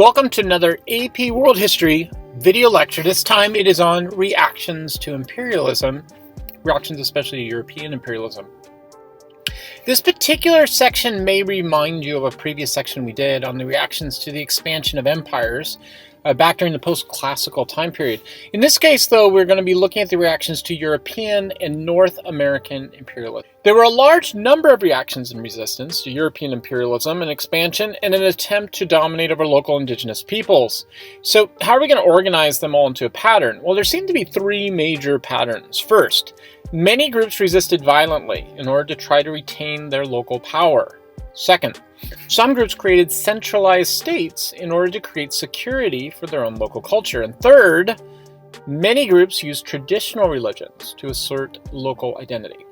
Welcome to another AP World History video lecture. This time it is on reactions to imperialism, reactions especially to European imperialism. This particular section may remind you of a previous section we did on the reactions to the expansion of empires back during the post-classical time period. In this case, though, we're going to be looking at the reactions to European and North American imperialism. There were a large number of reactions and resistance to European imperialism and expansion in an attempt to dominate over local indigenous peoples. So how are we going to organize them all into a pattern? Well, there seem to be three major patterns. First, many groups resisted violently in order to try to retain their local power. Second, some groups created centralized states in order to create security for their own local culture. And third, many groups used traditional religions to assert local identity.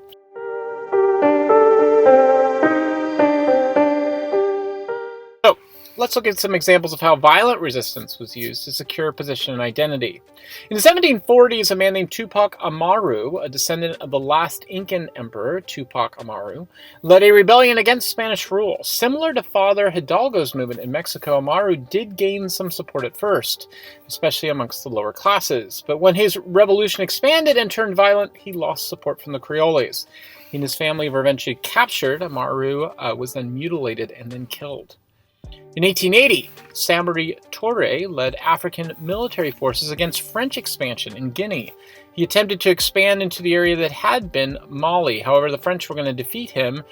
So, let's look at some examples of how violent resistance was used to secure position and identity. In the 1740s, a man named Tupac Amaru, a descendant of the last Incan emperor, Tupac Amaru, led a rebellion against Spanish rule. Similar to Father Hidalgo's movement in Mexico, Amaru did gain some support at first, especially amongst the lower classes. But when his revolution expanded and turned violent, he lost support from the Creoles. He and his family were eventually captured. Amaru was then mutilated and then killed. In 1880, Samori Touré led African military forces against French expansion in Guinea. He attempted to expand into the area that had been Mali. However, the French were going to defeat him.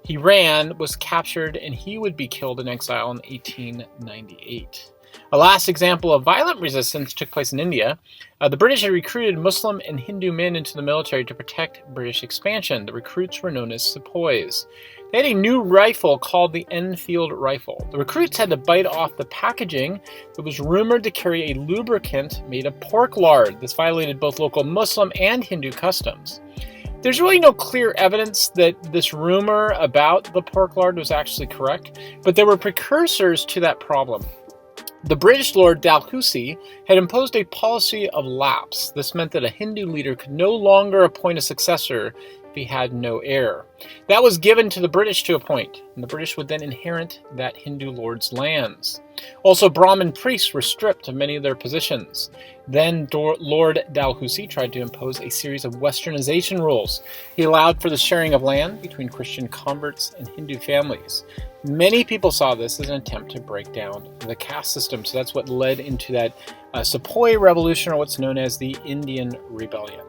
He ran, was captured, and he would be killed in exile in 1898. A last example of violent resistance took place in India. The British had recruited Muslim and Hindu men into the military to protect British expansion. The recruits were known as sepoys. They had a new rifle called the Enfield rifle. The recruits had to bite off the packaging that was rumored to carry a lubricant made of pork lard. This violated both local Muslim and Hindu customs. There's really no clear evidence that this rumor about the pork lard was actually correct, but there were precursors to that problem. The British Lord Dalhousie had imposed a policy of lapse. This meant that a Hindu leader could no longer appoint a successor if he had no heir. That was given to the British to appoint, and the British would then inherit that Hindu lord's lands. Also, Brahmin priests were stripped of many of their positions. Then Lord Dalhousie tried to impose a series of westernization rules. He allowed for the sharing of land between Christian converts and Hindu families. Many people saw this as an attempt to break down the caste system, so that's what led into that Sepoy Revolution, or what's known as the Indian Rebellion.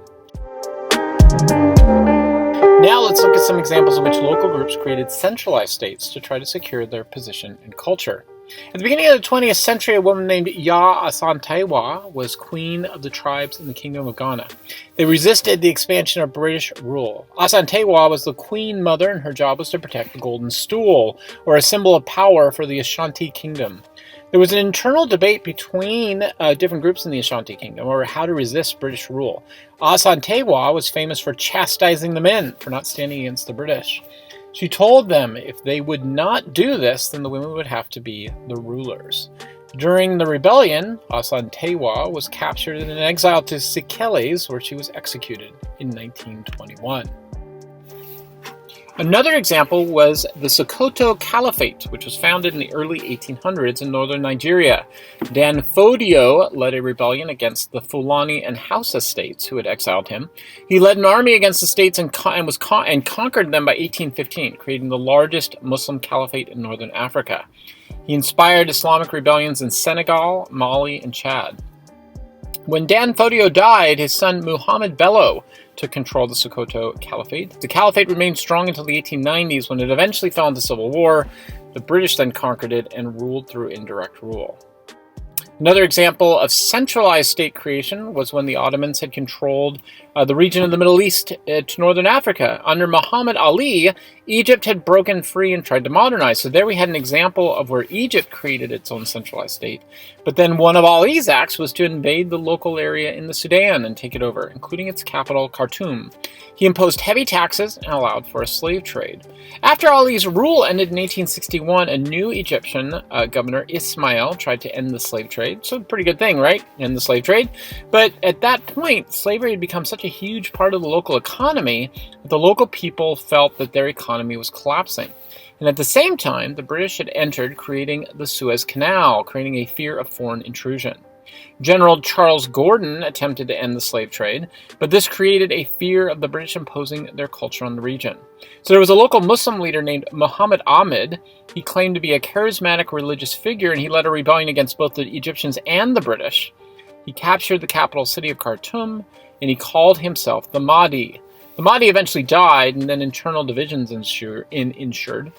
Now let's look at some examples in which local groups created centralized states to try to secure their position and culture. At the beginning of the 20th century, a woman named Ya Asantewaa was queen of the tribes in the Kingdom of Ghana. They resisted the expansion of British rule. Asantewaa was the queen mother, and her job was to protect the golden stool, or a symbol of power for the Ashanti Kingdom. There was an internal debate between different groups in the Ashanti Kingdom over how to resist British rule. Asantewaa was famous for chastising the men for not standing against the British. She told them if they would not do this, then the women would have to be the rulers. During the rebellion, Asantewaa was captured and exiled to Seychelles, where she was executed in 1921. Another example was the Sokoto Caliphate, which was founded in the early 1800s in northern Nigeria. Dan Fodio led a rebellion against the Fulani and Hausa states who had exiled him. He led an army against the states and conquered them by 1815, creating the largest Muslim caliphate in northern Africa. He inspired Islamic rebellions in Senegal, Mali, and Chad. When Dan Fodio died, his son Muhammad Bello took control of the Sokoto Caliphate. The Caliphate remained strong until the 1890s, when it eventually fell into civil war. The British then conquered it and ruled through indirect rule. Another example of centralized state creation was when the Ottomans had controlled the region of the Middle East to northern Africa. Under Muhammad Ali, Egypt had broken free and tried to modernize. So there we had an example of where Egypt created its own centralized state. But then one of Ali's acts was to invade the local area in the Sudan and take it over, including its capital, Khartoum. He imposed heavy taxes and allowed for a slave trade. After Ali's rule ended in 1861, a new Egyptian governor, Ismail, tried to end the slave trade. So pretty good thing, right? End the slave trade. But at that point, slavery had become such a huge part of the local economy that the local people felt that their economy was collapsing. And at the same time, the British had entered, creating the Suez Canal, creating a fear of foreign intrusion. General Charles Gordon attempted to end the slave trade, but this created a fear of the British imposing their culture on the region. So there was a local Muslim leader named Muhammad Ahmed. He claimed to be a charismatic religious figure, and he led a rebellion against both the Egyptians and the British. He captured the capital city of Khartoum, and he called himself the Mahdi. The Mahdi eventually died, and then internal divisions ensued.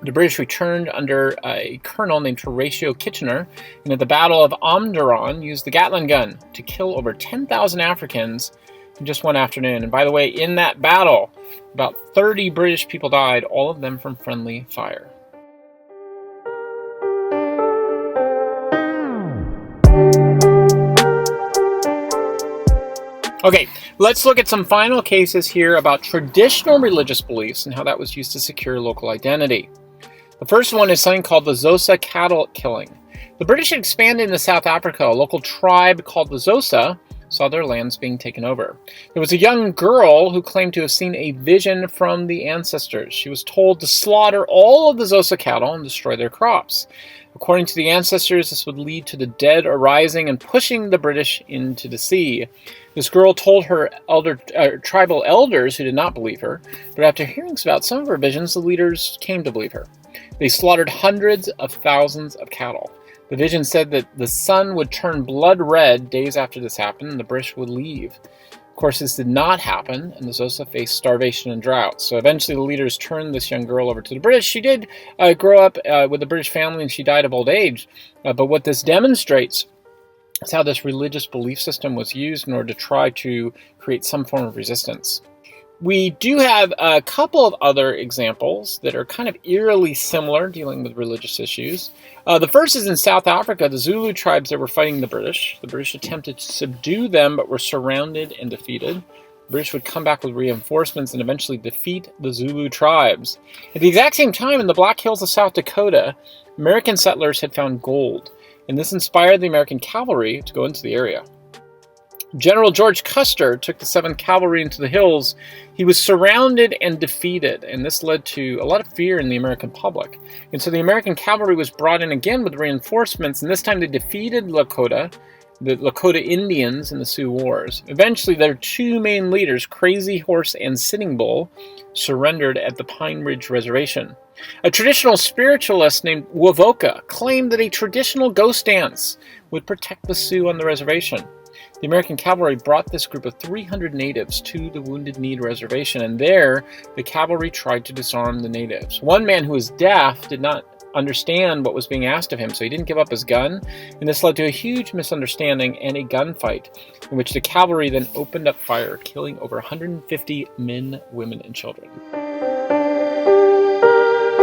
The British returned under a colonel named Horatio Kitchener, and at the Battle of Omdurman used the Gatling gun to kill over 10,000 Africans in just one afternoon. And by the way, in that battle, about 30 British people died, all of them from friendly fire. Okay, let's look at some final cases here about traditional religious beliefs and how that was used to secure local identity. The first one is something called the Xhosa cattle killing. The British had expanded into South Africa. A local tribe called the Xhosa saw their lands being taken over. There was a young girl who claimed to have seen a vision from the ancestors. She was told to slaughter all of the Xhosa cattle and destroy their crops. According to the ancestors, this would lead to the dead arising and pushing the British into the sea. This girl told her tribal elders, who did not believe her, but after hearing about some of her visions, the leaders came to believe her. They slaughtered hundreds of thousands of cattle. The vision said that the sun would turn blood red days after this happened, and the British would leave. Of course, this did not happen, and the Xhosa faced starvation and drought. So eventually the leaders turned this young girl over to the British. She did grow up with a British family, and she died of old age. But what this demonstrates is how this religious belief system was used in order to try to create some form of resistance. We do have a couple of other examples that are kind of eerily similar, dealing with religious issues. The first is in South Africa, the Zulu tribes that were fighting the British. The British attempted to subdue them, but were surrounded and defeated. The British would come back with reinforcements and eventually defeat the Zulu tribes. At the exact same time, in the Black Hills of South Dakota, American settlers had found gold, and this inspired the American cavalry to go into the area. General George Custer took the 7th Cavalry into the hills. He was surrounded and defeated, and this led to a lot of fear in the American public. And so the American cavalry was brought in again with reinforcements, and this time they defeated the Lakota Indians in the Sioux Wars. Eventually, their two main leaders, Crazy Horse and Sitting Bull, surrendered at the Pine Ridge Reservation. A traditional spiritualist named Wovoka claimed that a traditional ghost dance would protect the Sioux on the reservation. The American cavalry brought this group of 300 natives to the Wounded Knee Reservation, and there, the cavalry tried to disarm the natives. One man who was deaf did not understand what was being asked of him, so he didn't give up his gun, and this led to a huge misunderstanding and a gunfight, in which the cavalry then opened up fire, killing over 150 men, women, and children.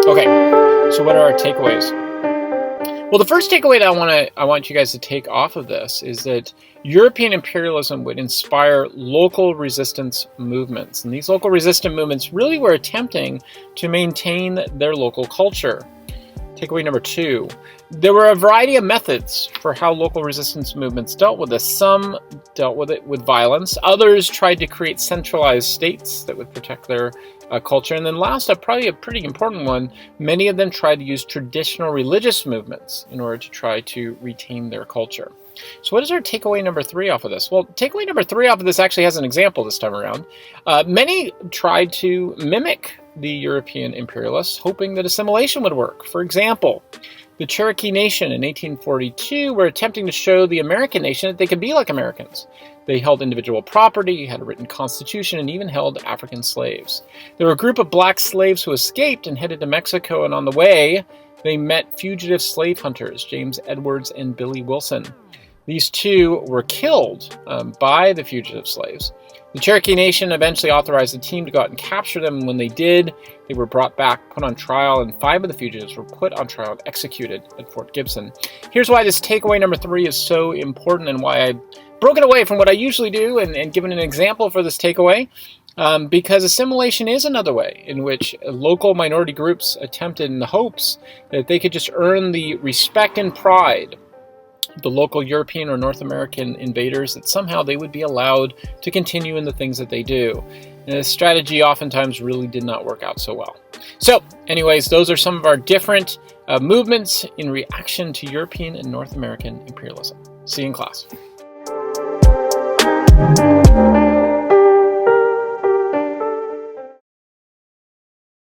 Okay, so what are our takeaways? Well, the first takeaway that I want you guys to take off of this is that European imperialism would inspire local resistance movements. And these local resistance movements really were attempting to maintain their local culture. Takeaway number 2, there were a variety of methods for how local resistance movements dealt with this. Some dealt with it with violence. Others tried to create centralized states that would protect their culture. And then last, probably a pretty important one, many of them tried to use traditional religious movements in order to try to retain their culture. So what is our takeaway number 3 off of this? Well, takeaway number 3 off of this actually has an example this time around. Many tried to mimic the European imperialists, hoping that assimilation would work. For example, the Cherokee Nation in 1842 were attempting to show the American nation that they could be like Americans. They held individual property, had a written constitution, and even held African slaves. There were a group of black slaves who escaped and headed to Mexico, and on the way, they met fugitive slave hunters, James Edwards and Billy Wilson. These two were killed by the fugitive slaves. The Cherokee Nation eventually authorized a team to go out and capture them, and when they did, they were brought back, put on trial, and 5 of the fugitives were put on trial and executed at Fort Gibson. Here's why this takeaway number 3 is so important and why I've broken away from what I usually do and given an example for this takeaway. Because assimilation is another way in which local minority groups attempted in the hopes that they could just earn the respect and pride the local European or North American invaders that somehow they would be allowed to continue in the things that they do. And this strategy oftentimes really did not work out so well. So anyways, those are some of our different movements in reaction to European and North American imperialism. See you in class.